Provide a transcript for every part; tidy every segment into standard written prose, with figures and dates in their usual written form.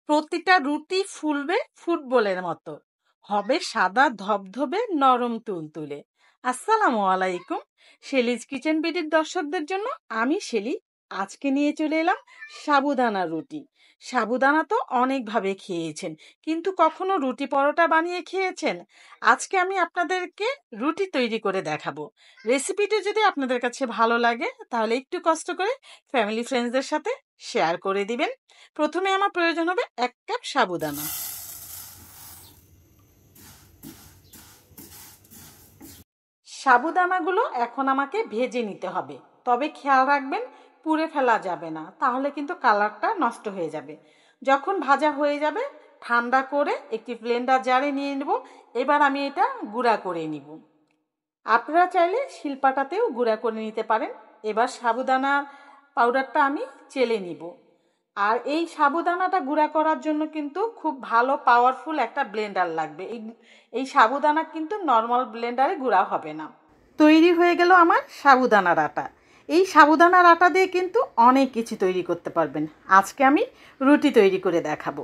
প্রতিটা রুটি ফুলবে ফুটবলের মতো, হবে সাদা ধবধবে নরম তুলতুলে। আসসালামু আলাইকুম। শেলিজ কিচেন বিডির দর্শকদের জন্য আমি শেলি আজকে নিয়ে চলে এলাম সাবুদানা রুটি। সাবুদানা তো অনেকভাবে খেয়েছেন, কিন্তু কখনো রুটি পরোটা বানিয়ে খেয়েছেন? আজকে আমি আপনাদেরকে রুটি তৈরি করে দেখাবো। রেসিপিটি যদি আপনাদের কাছে ভালো লাগে তাহলে একটু কষ্ট করে ফ্যামিলি ফ্রেন্ডসদের সাথে শেয়ার করে দিবেন। প্রথমে আমার প্রয়োজন হবে 1 কাপ সাবুদানা। সাবুদানাগুলো এখন আমাকে ভেজে নিতে হবে, তবে খেয়াল রাখবেন পুড়ে ফেলা যাবে না, তাহলে কিন্তু কালারটা নষ্ট হয়ে যাবে। যখন ভাজা হয়ে যাবে ঠান্ডা করে একটি ব্লেন্ডার জারে নিয়ে নেব। এবার আমি এটা গুঁড়া করে নিব। আপনারা চাইলে শিলপাটাতেও গুঁড়া করে নিতে পারেন। এবার সাবুদানা পাউডারটা আমি চেলে নিব। আর এই সাবুদানাটা গুঁড়া করার জন্য কিন্তু খুব ভালো পাওয়ারফুল একটা ব্লেন্ডার লাগবে। এই সাবুদানা কিন্তু নর্মাল ব্লেন্ডারে গুঁড়া হবে না। তৈরি হয়ে গেল আমার সাবুদানার আটা। এই সাবুদানার আটা দিয়ে কিন্তু অনেক কিছু তৈরি করতে পারবেন। আজকে আমি রুটি তৈরি করে দেখাবো।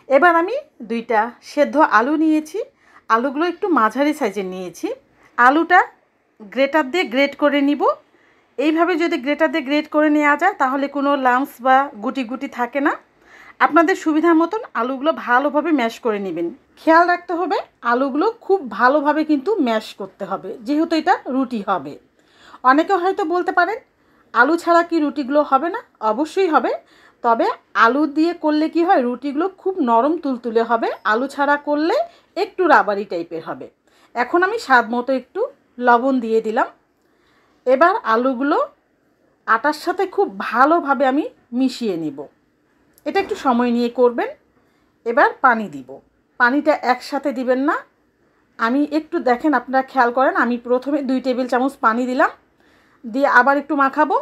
এবার আমি 2টা সেদ্ধ আলু নিয়েছি। আলুগুলো একটু মাঝারি সাইজের নিয়েছি। আলুটা গ্রেটার দিয়ে গ্রেট করে নিব। এইভাবে যদি গ্রেটার দিয়ে গ্রেট করে নেওয়া যায় তাহলে কোনো লাম্পস বা গুটি গুটি থাকে না। আপনাদের সুবিধা মতন আলুগুলো ভালোভাবে ম্যাশ করে নেবেন। খেয়াল রাখতে হবে আলুগুলো খুব ভালোভাবে কিন্তু ম্যাশ করতে হবে, যেহেতু এটা রুটি হবে। অনেকে হয়তো বলতে পারেন আলু ছাড়া কি রুটিগুলো হবে না? অবশ্যই হবে, তবে আলু দিয়ে করলে কি হয়, রুটিগুলো খুব নরম তুলতুলে হবে। আলু ছাড়া করলে একটু রাবারি টাইপের হবে। এখন আমি স্বাদ মতো একটু লবণ দিয়ে দিলাম। এবার আলুগুলো আটার সাথে খুব ভালোভাবে আমি মিশিয়ে নিব। এটা একটু সময় নিয়ে করবেন। এবার পানি দিব। পানিটা একসাথে দিবেন না। আমি একটু দেখেন, আপনারা খেয়াল করেন, আমি প্রথমে 2 টেবিল চামচ পানি দিলাম, দিয়ে আবার একটু মাখাবো,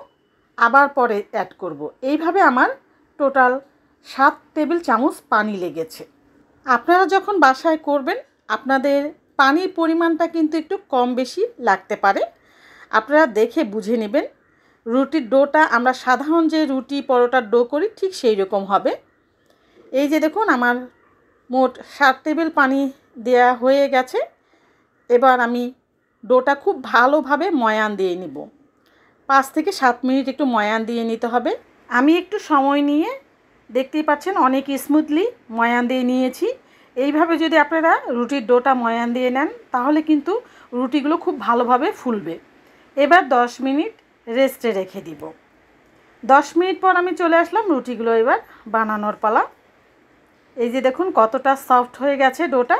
আবার পরে অ্যাড করব। এইভাবে আমার টোটাল 7 টেবিল চামচ পানি লেগেছে। আপনারা যখন বাসায় করবেন আপনাদের পানির পরিমাণটা কিন্তু একটু কম বেশি লাগতে পারে, আপনারা দেখে বুঝে নেবেন। রুটির ডোটা আমরা সাধারণ যে রুটি পরোটার ডো করি ঠিক সেই রকম হবে। এই যে দেখুন আমার মোট 7 টেবিল পানি দেয়া হয়ে গেছে। এবার আমি ডোটা খুব ভালোভাবে ময়ান দিয়ে নিব। 5 থেকে 7 মিনিট একটু ময়ান দিয়ে নিতে হবে। আমি একটু সময় নিয়ে, দেখতেই পাচ্ছেন অনেক স্মুথলি ময়ান দিয়ে নিয়েছি। এইভাবে যদি আপনারা রুটির ডোটা ময়ান দিয়ে নেন তাহলে কিন্তু রুটিগুলো খুব ভালোভাবে ফুলবে। এবার 10 মিনিট রেস্টে রেখে দিব। 10 মিনিট পর আমি চলে আসলাম। রুটিগুলো এবার বানানোর পালা। এই যে দেখুন কতটা সফট হয়ে গেছে ডোটা।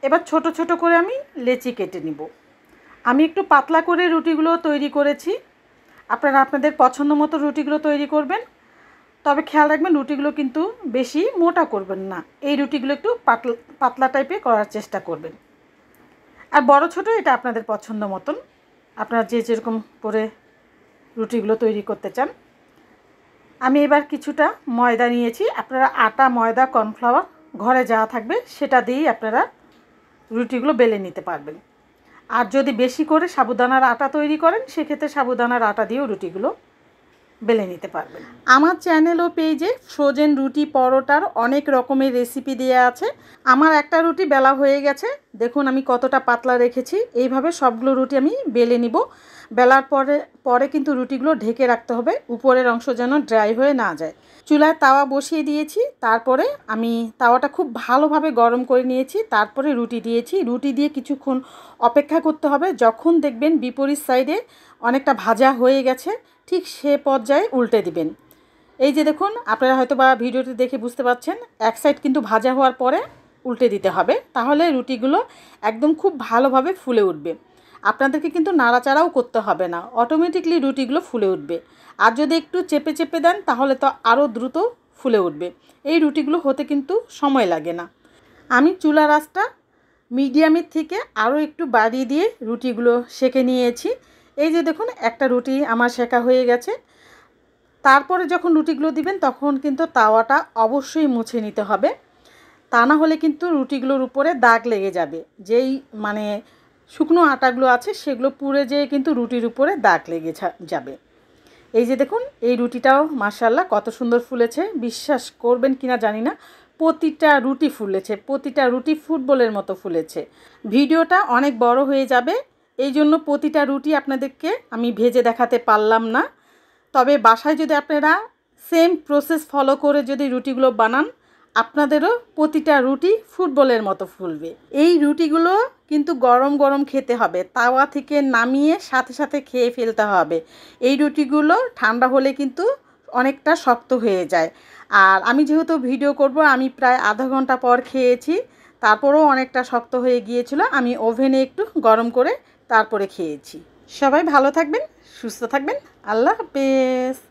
এবার ছোট ছোট করে আমি লেচি কেটে নিব। আমি একটু পাতলা করে রুটিগুলো তৈরি করেছি। আপনারা আপনাদের পছন্দ মতো রুটিগুলো তৈরি করবেন, তবে খেয়াল রাখবেন রুটিগুলো কিন্তু বেশি মোটা করবেন না। এই রুটিগুলো একটু পাতলা টাইপের করার চেষ্টা করবেন। আর বড় ছোট এটা আপনাদের পছন্দ মতন, আপনারা যে যেরকম করে রুটিগুলো তৈরি করতে চান। আমি এবার কিছুটা ময়দা নিয়েছি। আপনারা আটা, ময়দা, কর্নফ্লাওয়ার ঘরে যা থাকবে সেটা দিয়েই আপনারা রুটিগুলো বেলে নিতে পারবেন। আর যদি বেশি করে সাবুদানার আটা তৈরি করেন সেক্ষেত্রে সাবুদানার আটা দিয়েও রুটিগুলো বেলে নিতে পারবেন। আমার চ্যানেল ও পেজে ফ্রোজেন রুটি পরোটার অনেক রকমের রেসিপি দেওয়া আছে। আমার একটা রুটি বেলা হয়ে গেছে, দেখুন আমি কতটা পাতলা রেখেছি। এইভাবে সবগুলো রুটি আমি বেলে নিব। বেলার পরে কিন্তু রুটিগুলো ঢেকে রাখতে হবে, উপরের অংশ যেন ড্রাই হয়ে না যায়। চুলায় তাওয়া বসিয়ে দিয়েছি, তারপরে আমি তাওয়াটা খুব ভালোভাবে গরম করে নিয়েছি, তারপরে রুটি দিয়েছি। রুটি দিয়ে কিছুক্ষণ অপেক্ষা করতে হবে। যখন দেখবেন বিপরীত সাইডে অনেকটা ভাজা হয়ে গেছে ঠিক সে পর্যায়ে উল্টে দিবেন। এই যে দেখুন, আপনারা হয়তো বা ভিডিওটি দেখে বুঝতে পারছেন, এক সাইড কিন্তু ভাজা হওয়ার পরে উল্টে দিতে হবে, তাহলে রুটিগুলো একদম খুব ভালোভাবে ফুলে উঠবে। আপনাদেরকে কিন্তু নাড়াচাড়াও করতে হবে না, অটোমেটিকলি রুটিগুলো ফুলে উঠবে। আর যদি একটু চেপে চেপে দেন তাহলে তো আরও দ্রুত ফুলে উঠবে। এই রুটিগুলো হতে কিন্তু সময় লাগে না। আমি চুলার আঁচটা মিডিয়ামের থেকে আরও একটু বাড়িয়ে দিয়ে রুটিগুলো সেঁকে নিয়েছি। এই যে দেখুন একটা রুটি আমার সেঁকা হয়ে গেছে। তারপরে যখন রুটিগুলো দিবেন তখন কিন্তু তাওয়াটা অবশ্যই মুছে নিতে হবে, তা না হলে কিন্তু রুটিগুলোর উপরে দাগ লেগে যাবে। যেই শুকনো আটাগুলো আছে সেগুলো পুড়ে যেয়ে কিন্তু রুটির উপরে দাগ লেগে যাবে। এই যে দেখুন, এই রুটিটাও মাশাআল্লাহ কত সুন্দর ফুলেছে। বিশ্বাস করবেন কিনা জানি না, প্রতিটা রুটি ফুলেছে, প্রতিটা রুটি ফুটবলের মতো ফুলেছে। ভিডিওটা অনেক বড় হয়ে যাবে, এই জন্য প্রতিটা রুটি আপনাদেরকে আমি ভেজে দেখাতে পারলাম না। তবে বাসায় যদি আপনারা সেম প্রসেস ফলো করে যদি রুটিগুলো বানান, আপনাদেরও প্রতিটা রুটি ফুটবলের মতো ফুলবে। এই রুটিগুলো কিন্তু গরম গরম খেতে হবে, তাওয়া থেকে নামিয়ে সাথে সাথে খেয়ে ফেলতে হবে। এই রুটিগুলো ঠান্ডা হলে কিন্তু অনেকটা শক্ত হয়ে যায়। আর আমি যেহেতু ভিডিও করব, আমি প্রায় আধা ঘন্টা পর খেয়েছি, তারপরেও অনেকটা শক্ত হয়ে গিয়েছিল। আমি ওভেনে একটু গরম করে তারপরে খেয়েছি। সবাই ভালো থাকবেন, সুস্থ থাকবেন। আল্লাহ হাফেজ।